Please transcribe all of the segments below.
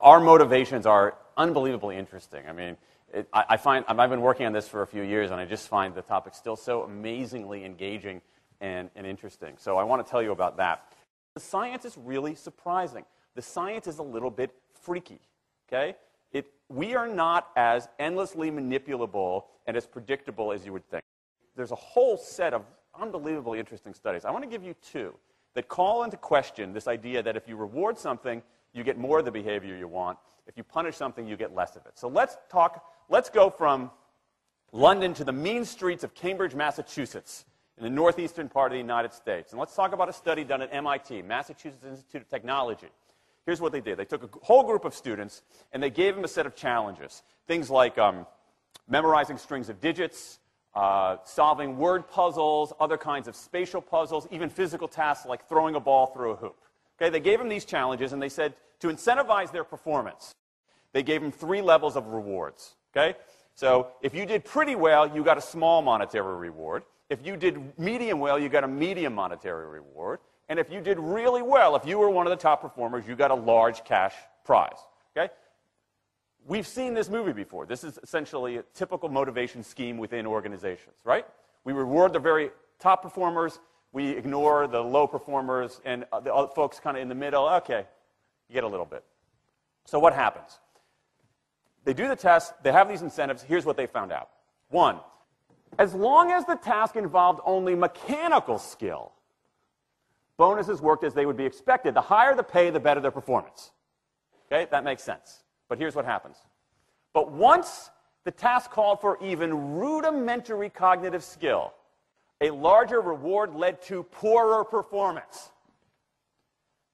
our motivations are unbelievably interesting. I mean, I've been working on this for a few years, and I just find the topic still so amazingly engaging and interesting. So I want to tell you about that. The science is really surprising. The science is a little bit freaky, okay? We are not as endlessly manipulable and as predictable as you would think. There's a whole set of unbelievably interesting studies. I want to give you two that call into question this idea that if you reward something, you get more of the behavior you want. If you punish something, you get less of it. So let's go from London to the mean streets of Cambridge, Massachusetts, in the northeastern part of the United States. And let's talk about a study done at MIT, Massachusetts Institute of Technology. Here's what they did. They took a whole group of students, and they gave them a set of challenges. Things like memorizing strings of digits, solving word puzzles, other kinds of spatial puzzles, even physical tasks like throwing a ball through a hoop. Okay, they gave them these challenges, and they said to incentivize their performance, they gave them 3 levels of rewards. Okay? So if you did pretty well, you got a small monetary reward. If you did medium well, you got a medium monetary reward. And if you did really well, if you were one of the top performers, you got a large cash prize. Okay? We've seen this movie before. This is essentially a typical motivation scheme within organizations, right? We reward the very top performers, we ignore the low performers, and the other folks kind of in the middle. Okay, you get a little bit. So what happens? They do the test, they have these incentives. Here's what they found out. 1, as long as the task involved only mechanical skill, bonuses worked as they would be expected. The higher the pay, the better their performance. Okay, that makes sense. But here's what happens. But once the task called for even rudimentary cognitive skill, a larger reward led to poorer performance.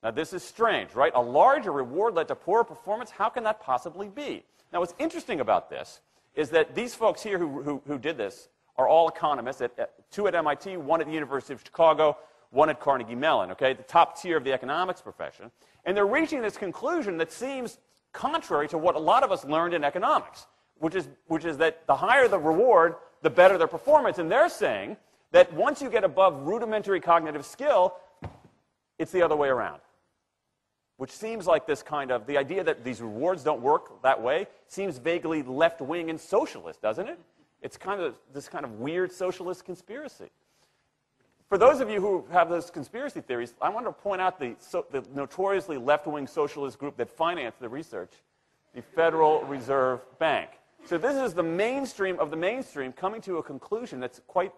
Now this is strange, right? A larger reward led to poorer performance? How can that possibly be? Now what's interesting about this is that these folks here who did this are all economists, 2 at MIT, 1 at the University of Chicago, 1 at Carnegie Mellon, okay, the top tier of the economics profession. And they're reaching this conclusion that seems contrary to what a lot of us learned in economics, which is that the higher the reward, the better their performance. And they're saying that once you get above rudimentary cognitive skill, it's the other way around. Which seems like this kind of, the idea that these rewards don't work that way seems vaguely left-wing and socialist, doesn't it? It's kind of this kind of weird socialist conspiracy. For those of you who have those conspiracy theories, I want to point out the notoriously left-wing socialist group that financed the research, the Federal Reserve Bank. So this is the mainstream of the mainstream coming to a conclusion that's quite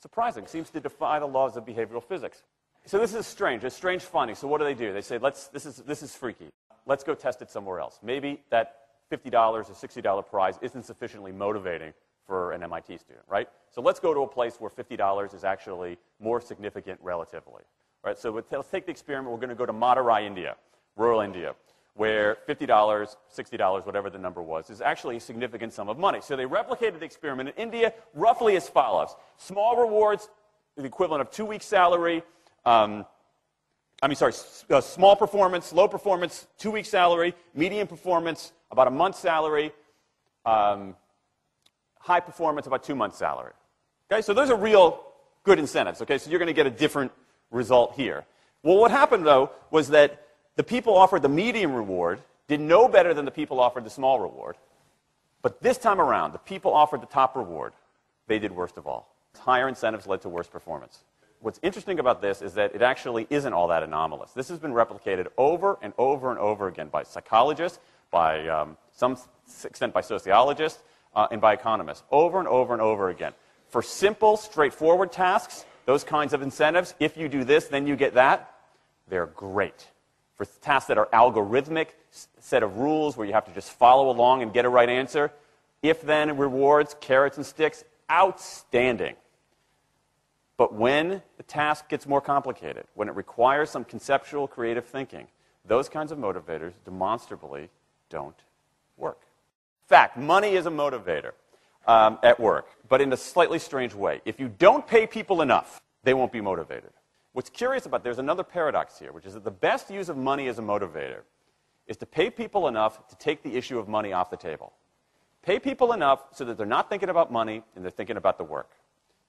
surprising. Seems to defy the laws of behavioral physics. So this is strange. It's strange finding. So what do? They say, this is freaky. Let's go test it somewhere else. Maybe that $50 or $60 prize isn't sufficiently motivating for an MIT student, right? So let's go to a place where $50 is actually more significant relatively. Right? So let's take the experiment. We're going to go to Madurai, India, rural India, where $50, $60, whatever the number was, is actually a significant sum of money. So they replicated the experiment in India roughly as follows. Small rewards, the equivalent of 2 weeks' salary. Small performance, low performance, 2 weeks' salary. Medium performance, about a month's salary. High performance, about 2 months' salary. Okay, so those are real good incentives. Okay, so you're going to get a different result here. Well, what happened, though, was that the people offered the medium reward did no better than the people offered the small reward. But this time around, the people offered the top reward. They did worst of all. Higher incentives led to worse performance. What's interesting about this is that it actually isn't all that anomalous. This has been replicated over and over and over again by psychologists, by some extent by sociologists, and by economists, over and over and over again. For simple, straightforward tasks, those kinds of incentives, if you do this, then you get that, they're great. For tasks that are algorithmic, set of rules where you have to just follow along and get a right answer, if-then rewards, carrots and sticks, outstanding. But when the task gets more complicated, when it requires some conceptual, creative thinking, those kinds of motivators demonstrably don't work. In fact, money is a motivator at work, but in a slightly strange way. If you don't pay people enough, they won't be motivated. What's curious about, there's another paradox here, which is that the best use of money as a motivator is to pay people enough to take the issue of money off the table. Pay people enough so that they're not thinking about money and they're thinking about the work.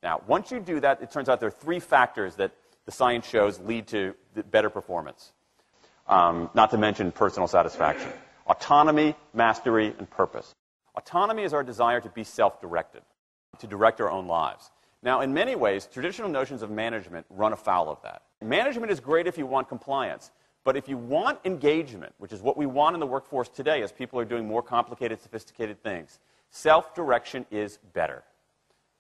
Now, once you do that, it turns out there are 3 factors that the science shows lead to better performance, not to mention personal satisfaction. Autonomy, mastery, and purpose. Autonomy is our desire to be self-directed, to direct our own lives. Now, in many ways, traditional notions of management run afoul of that. Management is great if you want compliance, but if you want engagement, which is what we want in the workforce today as people are doing more complicated, sophisticated things, self-direction is better.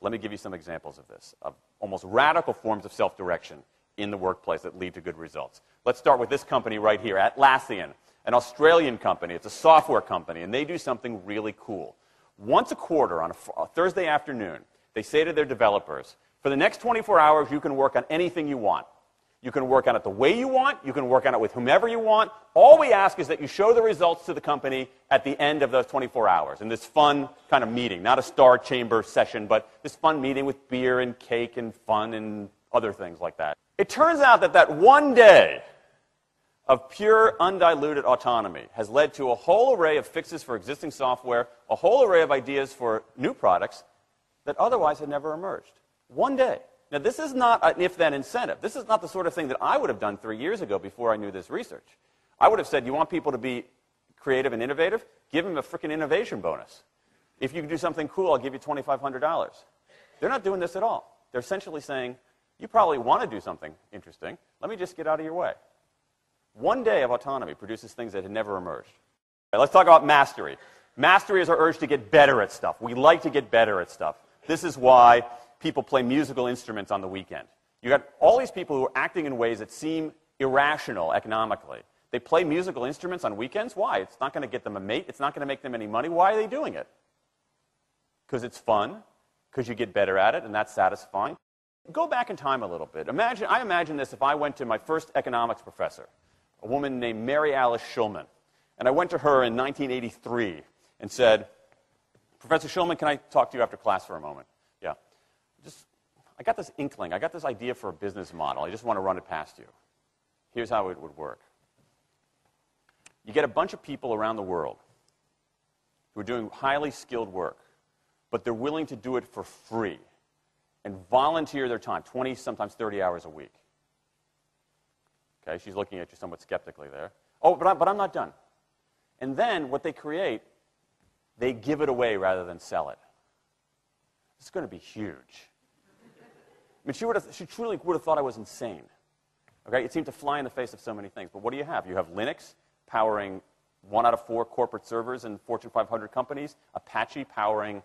Let me give you some examples of this, of almost radical forms of self-direction in the workplace that lead to good results. Let's start with this company right here, Atlassian, an Australian company. It's a software company, and they do something really cool. Once a quarter on a Thursday afternoon, they say to their developers, for the next 24 hours, you can work on anything you want. You can work on it the way you want. You can work on it with whomever you want. All we ask is that you show the results to the company at the end of those 24 hours in this fun kind of meeting, not a star chamber session, but this fun meeting with beer and cake and fun and other things like that. It turns out that that one day of pure, undiluted autonomy has led to a whole array of fixes for existing software, a whole array of ideas for new products that otherwise had never emerged. One day. Now, this is not an if-then incentive. This is not the sort of thing that I would have done 3 years ago before I knew this research. I would have said, you want people to be creative and innovative? Give them a freaking innovation bonus. If you can do something cool, I'll give you $2,500. They're not doing this at all. They're essentially saying, you probably want to do something interesting. Let me just get out of your way. One day of autonomy produces things that had never emerged. Right, let's talk about mastery. Mastery is our urge to get better at stuff. We like to get better at stuff. This is why people play musical instruments on the weekend. You got all these people who are acting in ways that seem irrational economically. They play musical instruments on weekends. Why? It's not going to get them a mate. It's not going to make them any money. Why are they doing it? Because it's fun, because you get better at it, and that's satisfying. Go back in time a little bit. I imagine this if I went to my first economics professor, a woman named Mary Alice Schulman, and I went to her in 1983 and said, Professor Schulman, can I talk to you after class for a moment? Yeah. I got this inkling. I got this idea for a business model. I just want to run it past you. Here's how it would work. You get a bunch of people around the world who are doing highly skilled work, but they're willing to do it for free and volunteer their time, 20, sometimes 30 hours a week. Okay, she's looking at you somewhat skeptically there. Oh, but I'm not done. And then what they create, they give it away rather than sell it. It's going to be huge. I mean, she truly would have thought I was insane. Okay, it seemed to fly in the face of so many things. But what do you have? You have Linux powering 1 out of 4 corporate servers in Fortune 500 companies, Apache powering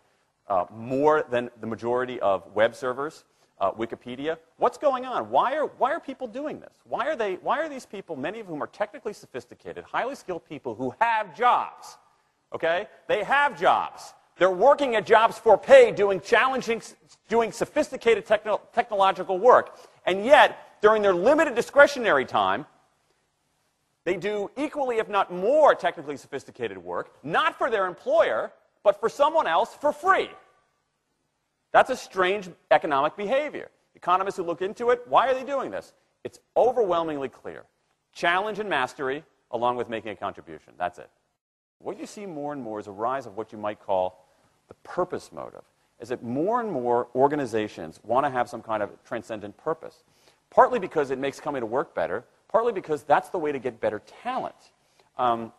more than the majority of web servers, Wikipedia. What's going on? Why are people doing this? Why are these people, many of whom are technically sophisticated, highly skilled people who have jobs? Okay, they have jobs. They're working at jobs for pay, doing sophisticated technological work. And yet, during their limited discretionary time, they do equally, if not more, technically sophisticated work, not for their employer, but for someone else for free. That's a strange economic behavior. Economists who look into it, why are they doing this? It's overwhelmingly clear. Challenge and mastery, along with making a contribution. That's it. What you see more and more is a rise of what you might call the purpose motive, is that more and more organizations want to have some kind of transcendent purpose, partly because it makes coming to work better, partly because that's the way to get better talent. And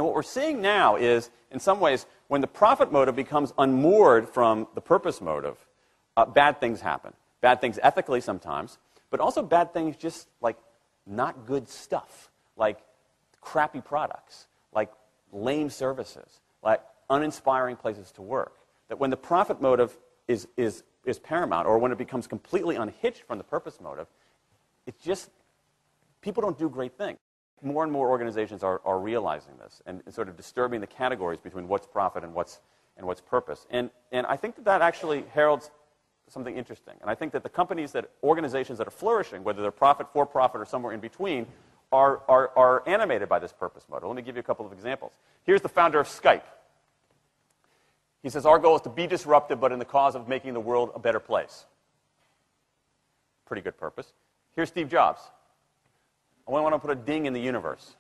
what we're seeing now is, in some ways, when the profit motive becomes unmoored from the purpose motive, bad things happen. Bad things ethically sometimes, but also bad things just like not good stuff, like crappy products, like lame services, like uninspiring places to work. That when the profit motive is paramount, or when it becomes completely unhitched from the purpose motive, it's just, people don't do great things. More and more organizations are realizing this and sort of disturbing the categories between what's profit and what's purpose. And I think that actually heralds something interesting. And I think that the organizations that are flourishing, whether they're profit, for profit, or somewhere in between, are animated by this purpose motive. Let me give you a couple of examples. Here's the founder of Skype. He says, our goal is to be disruptive, but in the cause of making the world a better place. Pretty good purpose. Here's Steve Jobs. I want to put a ding in the universe.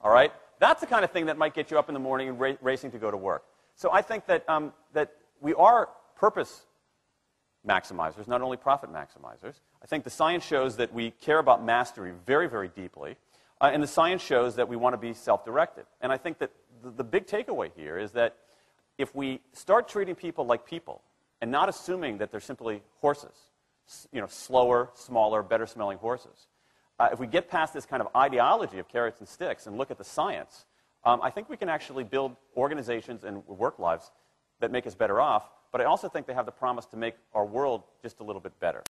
All right? That's the kind of thing that might get you up in the morning and racing to go to work. So I think that, that we are purpose maximizers, not only profit maximizers. I think the science shows that we care about mastery very, very deeply. And the science shows that we want to be self-directed. And I think that the big takeaway here is that if we start treating people like people and not assuming that they're simply horses, slower, smaller, better-smelling horses, if we get past this kind of ideology of carrots and sticks and look at the science, I think we can actually build organizations and work lives that make us better off, but I also think they have the promise to make our world just a little bit better.